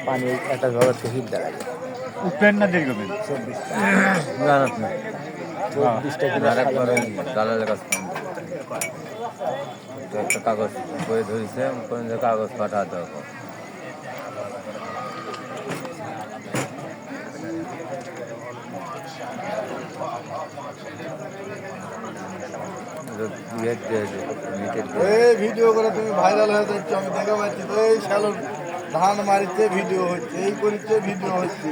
পানি একটা ঝড়তে হিট দাঁড়াবে উপেন না দীর্ঘবেন জানাত না 24টা কিলো আরেকবার ওই দালালের কাছে ফোন তো একটা কাগজ বই ধরেছে কোন যে কাগজ পাঠাতে হবে এই ভিডিও করে তুমি ভাইরাল হয়ে যাচ্ছ আমি দেখা পাচ্ছি তো এই শ্যালো ধান মারিতে ভিডিও হচ্ছে এই করিতে ভিডিও হচ্ছে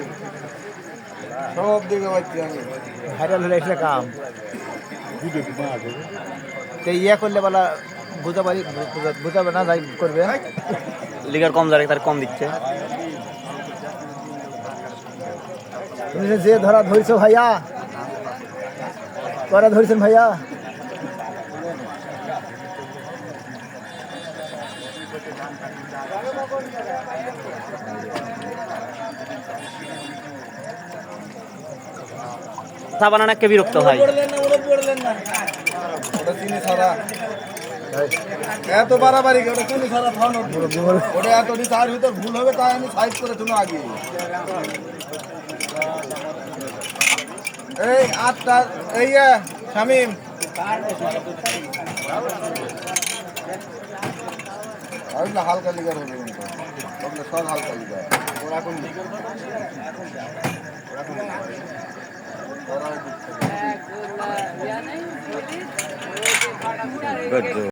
সব দেখে পাচ্ছি আমি ভাইরাল হলে এটা কাম ভিডিও তো ইয়ে করলে বলা বুঝাবে না যাই করবে লিগার কম যাবে তার কম দিচ্ছে তুমি যে ধরা ধরছো ভাইয়া করা ধরছেন ভাইয়া চা বানানো কে বিরক্ত হয় ওটা চিনি ছাড়া এত বাড়াবাড়ি ওটা চিনি ছাড়া খাওয়ানো ওটা এত তার ভিতর ভুল হবে তাই আমি সাইড করে তুমি আগে এই 8টা এই শামিম আর না হালকা লিগার হবে কিন্তু সব হালকা লিগার ওরা কোন Good.